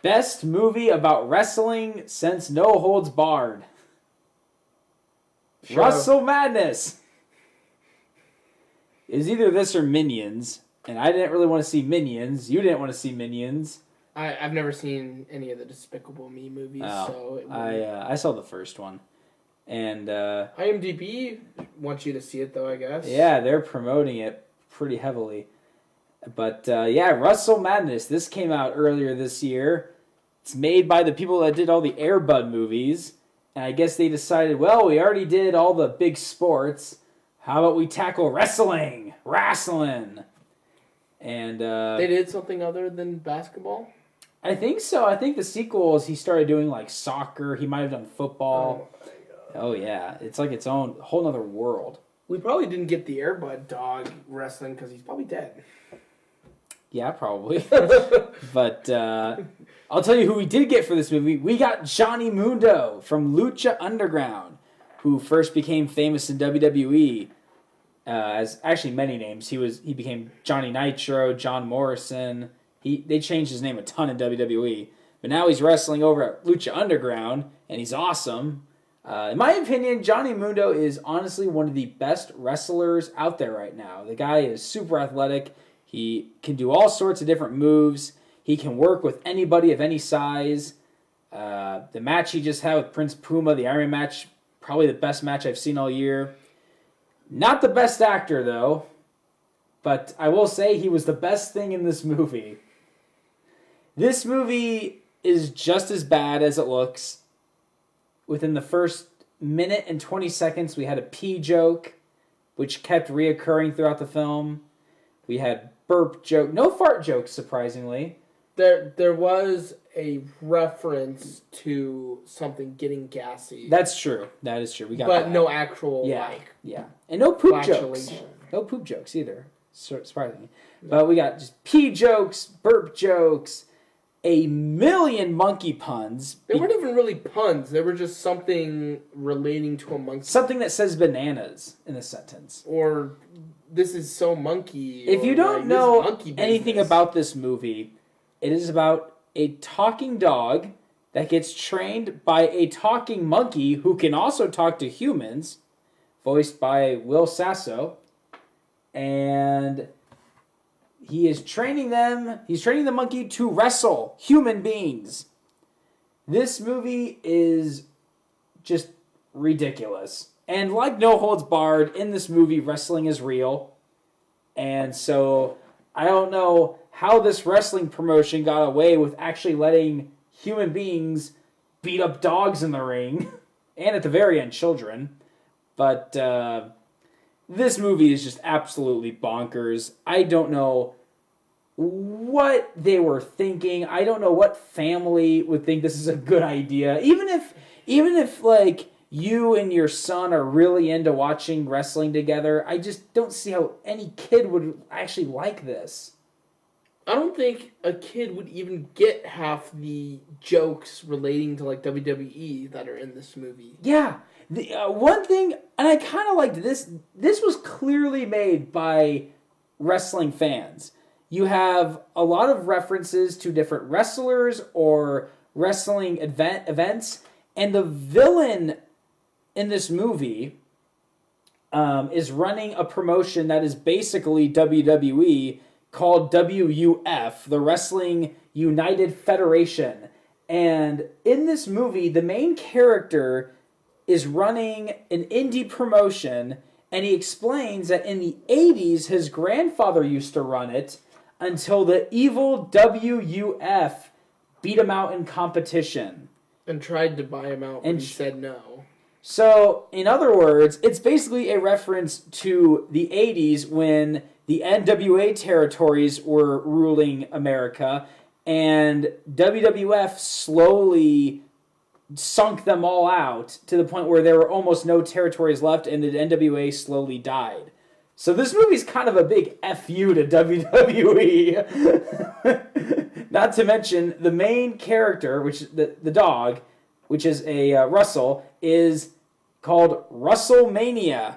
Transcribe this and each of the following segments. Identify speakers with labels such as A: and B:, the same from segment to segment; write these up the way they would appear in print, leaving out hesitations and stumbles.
A: Best movie about wrestling since No Holds Barred.
B: Sure.
A: Wrestle Madness. It was either this or Minions, and I didn't really want to see Minions. You didn't want to see Minions.
B: I've never seen any of the Despicable Me movies, so
A: I saw the first one, and
B: IMDb wants you to see it though, I guess.
A: yeah, they're promoting it pretty heavily. But yeah, Wrestle Madness. This came out earlier this year. It's made by the people that did all the Air Bud movies, and I guess they decided, well, we already did all the big sports. How about we tackle wrestling? And
B: They did something other than basketball?
A: I think so. I think the sequel is he started doing like soccer. He might have done football. Oh yeah, it's like its own whole other world.
B: We probably didn't get the Airbud dog wrestling because he's probably dead.
A: Yeah, probably. But I'll tell you who we did get for this movie. We got Johnny Mundo from Lucha Underground, who first became famous in WWE as actually many names. He became Johnny Nitro, John Morrison. They changed his name a ton in WWE, but now he's wrestling over at Lucha Underground, and he's awesome. In my opinion, Johnny Mundo is honestly one of the best wrestlers out there right now. The guy is super athletic. He can do all sorts of different moves. He can work with anybody of any size. The match he just had with Prince Puma, the Iron Man match, probably the best match I've seen all year. Not the best actor, though, but I will say he was the best thing in this movie. This movie is just as bad as it looks. Within the first minute and 20 seconds, we had a pee joke, which kept reoccurring throughout the film. We had burp joke, no fart jokes, surprisingly.
B: There was a reference to something getting gassy.
A: That's true. That is true. We got
B: but
A: that.
B: no actual
A: yeah, and no poop jokes.
B: flatulation.
A: No poop jokes either. Surprisingly, but we got just pee jokes, burp jokes, a million monkey puns.
B: They weren't even really puns. They were just something relating to a monkey.
A: Something that says bananas in the sentence.
B: Or this is so monkey.
A: If you don't
B: like,
A: know anything about this movie, it is about a talking dog that gets trained by a talking monkey who can also talk to humans, voiced by Will Sasso. And he is training them. He's training the monkey to wrestle human beings. This movie is just ridiculous. And like No Holds Barred, in this movie, wrestling is real. And so I don't know how this wrestling promotion got away with actually letting human beings beat up dogs in the ring. And at the very end, children. But this movie is just absolutely bonkers. I don't know what they were thinking. I don't know what family would think this is a good idea. Even if like you and your son are really into watching wrestling together, I just don't see how any kid would actually like this.
B: I don't think a kid would even get half the jokes relating to like WWE that are in this movie.
A: Yeah. The one thing, and I kind of liked this. This was clearly made by wrestling fans. You have a lot of references to different wrestlers or wrestling events, and the villain in this movie is running a promotion that is basically WWE called WUF, the Wrestling United Federation. And in this movie, the main character is running an indie promotion, and he explains that in the 80s, his grandfather used to run it until the evil WUF beat him out in competition.
B: And tried to buy him out, but he said no.
A: So, in other words, it's basically a reference to the 80s when the NWA territories were ruling America, and WWF slowly sunk them all out to the point where there were almost no territories left, and the NWA slowly died. So this movie's kind of a big FU to WWE. Not to mention, the main character, which the dog, which is a Russell, is called Russellmania.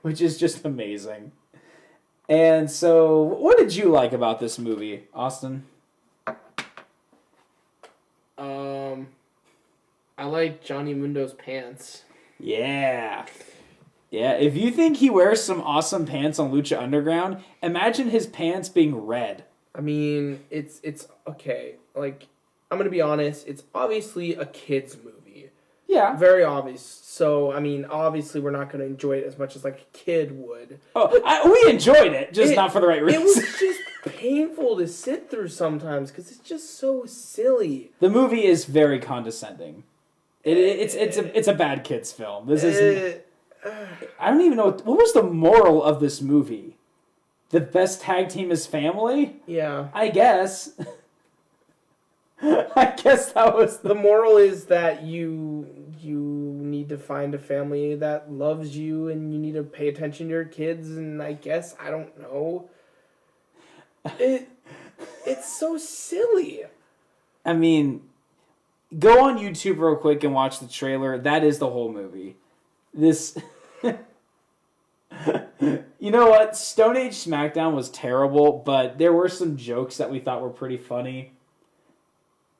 A: Which is just amazing. And so, what did you like about this movie, Austin?
B: I like Johnny Mundo's pants.
A: Yeah. Yeah, if you think he wears some awesome pants on Lucha Underground, imagine his pants being red.
B: I mean, it's okay. Like, I'm gonna be honest. It's obviously a kids movie.
A: Yeah.
B: Very obvious. So, I mean, obviously, we're not gonna enjoy it as much as like a kid would.
A: Oh, we enjoyed it, just not for the right reasons.
B: It was just painful to sit through sometimes because it's just so silly.
A: The movie is very condescending. It's a bad kids film. This isn't. I don't even know what was the moral of this movie. The best tag team is family.
B: Yeah,
A: I guess. I guess that was
B: the moral is that you need to find a family that loves you, and you need to pay attention to your kids. And I guess I don't know. It's so silly.
A: I mean, go on YouTube real quick and watch the trailer. That is the whole movie. This. You know what? Stone Age SmackDown was terrible, but there were some jokes that we thought were pretty funny.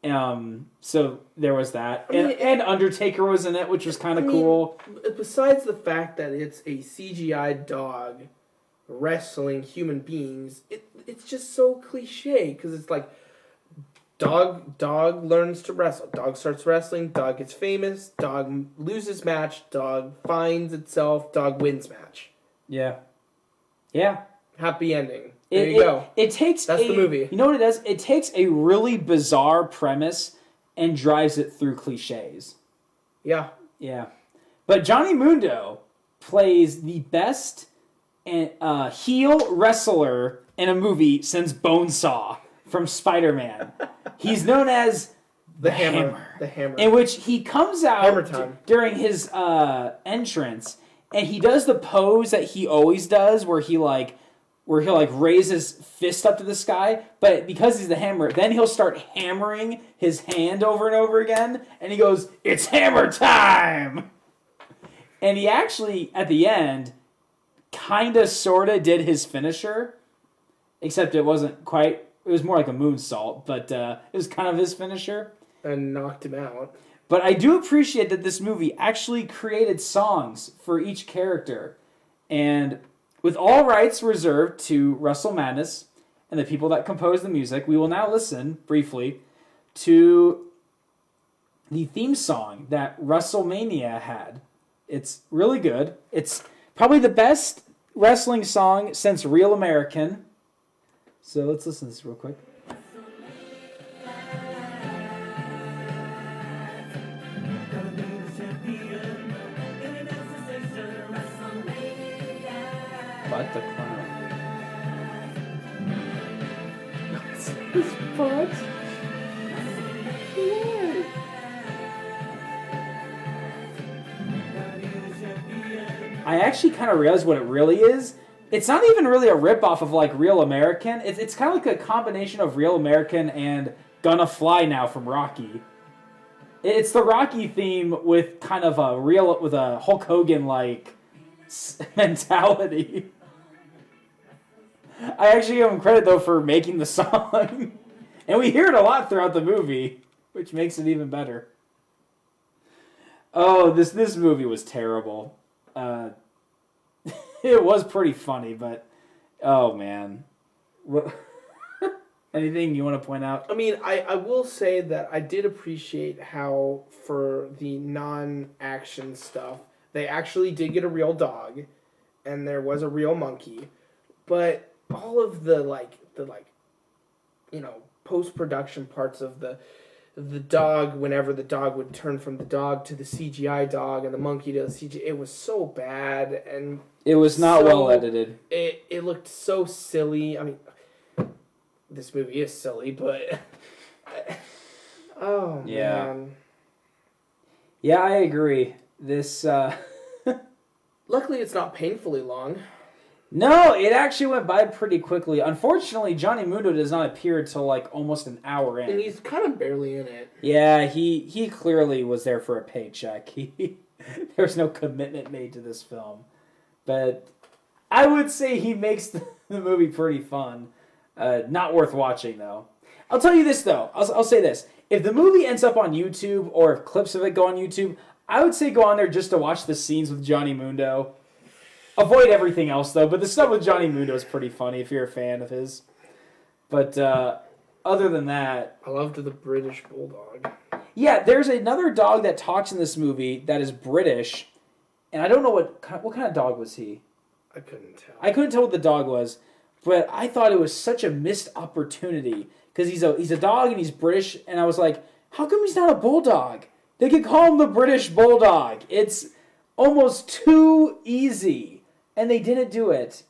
A: So there was that. And Undertaker was in it, which was kind of cool.
B: Besides the fact that it's a CGI dog wrestling human beings, it's just so cliche because it's like dog learns to wrestle, dog starts wrestling, dog gets famous, dog loses match, dog finds itself, dog wins match.
A: Yeah. Yeah.
B: Happy ending. There you go.
A: That's
B: the movie.
A: You know what it does? It takes a really bizarre premise and drives it through cliches.
B: Yeah.
A: Yeah. But Johnny Mundo plays the best heel wrestler in a movie since Bonesaw from Spider-Man. He's known as the Hammer.
B: The Hammer.
A: In which he comes
B: Hammer
A: out
B: time.
A: during his entrance, and he does the pose that he always does, where he'll raise his fist up to the sky, but because he's the Hammer, then he'll start hammering his hand over and over again, and he goes, "It's hammer time!" And he actually, at the end, kinda sorta did his finisher, except it wasn't quite, it was more like a moonsault, but it was kind of his finisher.
B: And knocked him out.
A: But I do appreciate that this movie actually created songs for each character. And with all rights reserved to Russell Madness and the people that compose the music, we will now listen briefly to the theme song that WrestleMania had. It's really good. It's probably the best wrestling song since Real American. So let's listen to this real quick. But the clown.
B: His butt.
A: I actually kind of realized what it really is. It's not even really a ripoff of like Real American. It's kind of like a combination of Real American and Gonna Fly Now from Rocky. It's the Rocky theme with kind of with a Hulk Hogan like mentality. I actually give him credit though for making the song, and we hear it a lot throughout the movie, which makes it even better. Oh, this movie was terrible. It was pretty funny, but oh man, what? Anything you want to point out?
B: I mean, I will say that I did appreciate how for the non-action stuff, they actually did get a real dog, and there was a real monkey, but all of the post-production parts of the dog, whenever the dog would turn from the dog to the CGI dog and the monkey to the CGI, it was so bad, and
A: it was not well edited.
B: It looked so silly. I mean, this movie is silly, but oh
A: yeah.
B: man.
A: Yeah, I agree. This
B: Luckily it's not painfully long.
A: No, it actually went by pretty quickly. Unfortunately, Johnny Mundo does not appear until like almost an hour in.
B: And he's kind of barely in it.
A: Yeah, he clearly was there for a paycheck. There's no commitment made to this film. But I would say he makes the movie pretty fun. Not worth watching, though. I'll tell you this, though. I'll say this. If the movie ends up on YouTube, or if clips of it go on YouTube, I would say go on there just to watch the scenes with Johnny Mundo. Avoid everything else, though. But the stuff with Johnny Mundo is pretty funny if you're a fan of his. But other than that...
B: I loved the British Bulldog.
A: Yeah, there's another dog that talks in this movie that is British. And I don't know what kind of dog was he.
B: I couldn't tell.
A: I couldn't tell what the dog was. But I thought it was such a missed opportunity. Because he's a dog and he's British. And I was like, how come he's not a bulldog? They could call him the British Bulldog. It's almost too easy. And they didn't do it.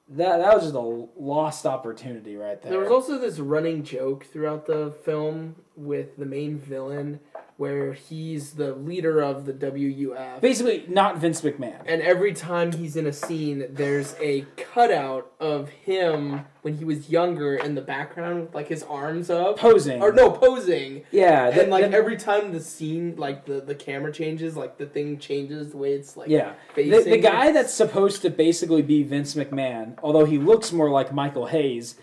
A: That was just a lost opportunity right there.
B: There was also this running joke throughout the film with the main villain where he's the leader of the WUF.
A: Basically, not Vince McMahon.
B: And every time he's in a scene, there's a cutout of him when he was younger in the background with, like, his arms up.
A: Posing.
B: Posing.
A: Yeah.
B: And, every time the scene, like, the camera changes, like, the thing changes the way it's, like, facing.
A: The guy that's supposed to basically be Vince McMahon, although he looks more like Michael Hayes,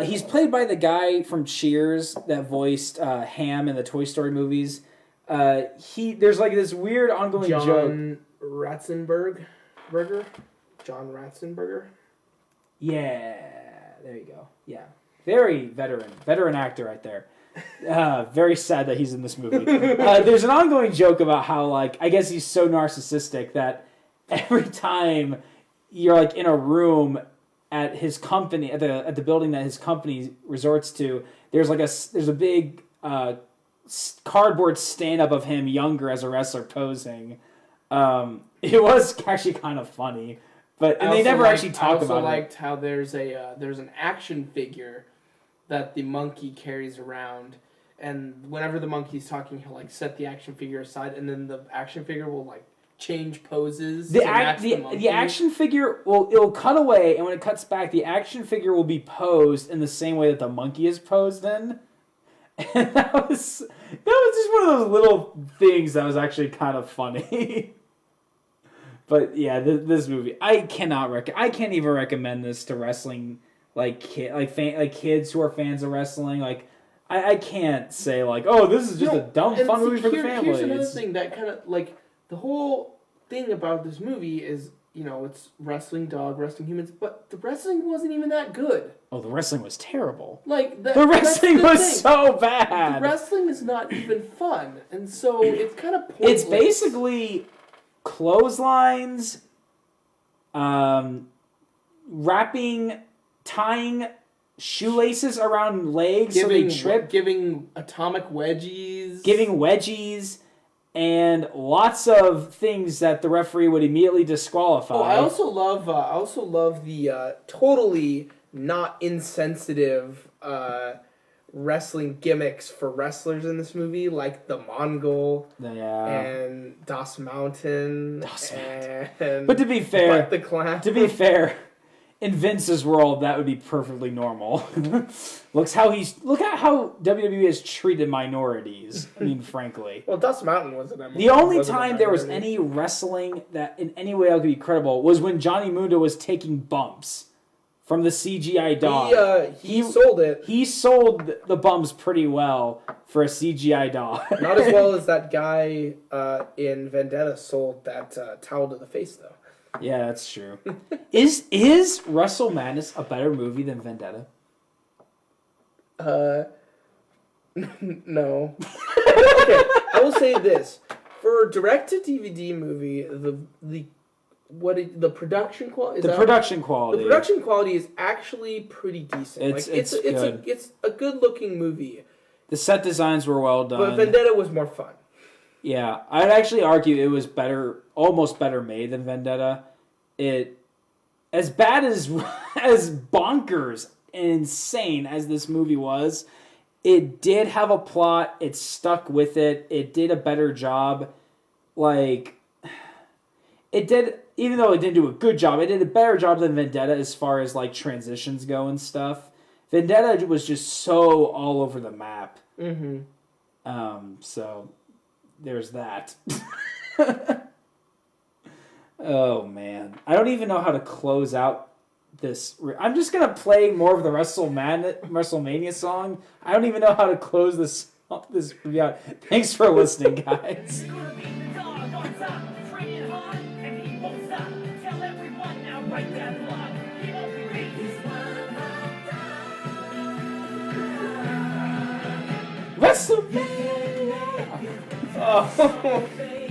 A: he's played by the guy from Cheers that voiced Ham in the Toy Story movies. There's like this weird ongoing joke.
B: John Ratzenberger? John Ratzenberger?
A: Yeah, there you go. Yeah, very veteran actor right there. Very sad that he's in this movie. There's an ongoing joke about how, like, I guess he's so narcissistic that every time you're like in a room at his company, at the building that his company resorts to, there's a big cardboard stand-up of him younger as a wrestler posing. It was actually kind of funny, but they never actually talk about it. I also
B: liked how there's an action figure that the monkey carries around, and whenever the monkey's talking, he'll like set the action figure aside, and then the action figure will like change poses.
A: The action figure it'll cut away, and when it cuts back, the action figure will be posed in the same way that the monkey is posed in. And that was just one of those little things that was actually kind of funny. But yeah, this movie, I can't even recommend this to wrestling kids who are fans of wrestling. Like, I can't say like, oh, this is just a dumb fun movie for the family.
B: Here's another thing that kind of like the whole thing about this movie is, it's wrestling dog, wrestling humans, but the wrestling wasn't even that good.
A: Oh, the wrestling was terrible.
B: Like
A: the wrestling was so bad.
B: The wrestling is not even fun, and so it's kind of pointless.
A: It's basically clotheslines, tying shoelaces around legs so they trip,
B: giving atomic wedgies,
A: and lots of things that the referee would immediately disqualify.
B: Oh, I also love the totally not insensitive wrestling gimmicks for wrestlers in this movie, like the Mongol and Das Mountain.
A: But to be fair,
B: Butt the Clown.
A: To be fair, in Vince's world, that would be perfectly normal. Look at how WWE has treated minorities. I mean, frankly.
B: Well, Das Mountain wasn't.
A: The only time there was any wrestling that in any way could be credible was when Johnny Mundo was taking bumps from the CGI dog.
B: He sold it.
A: He sold the bumps pretty well for a CGI dog.
B: Not as well as that guy in Vendetta sold that towel to the face, though.
A: Yeah, that's true. Is Wrestle Madness a better movie than Vendetta?
B: No. Okay, I will say this: for a direct-to-DVD movie, the production quality. The production quality is actually pretty decent. It's a good-looking movie.
A: The set designs were well done,
B: but Vendetta was more fun.
A: Yeah, I'd actually argue it was almost better made than Vendetta. It, as bad as bonkers and insane as this movie was, it did have a plot. It stuck with it. It did a better job. Like, it did, even though it didn't do a good job, it did a better job than Vendetta as far as like transitions go and stuff. Vendetta was just so all over the map. Mm-hmm. So there's that. Oh man, I don't even know how to close out this. I'm just gonna play more of the WrestleMania song. I don't even know how to close this review out. Thanks for listening, guys. WrestleMania.
B: Oh.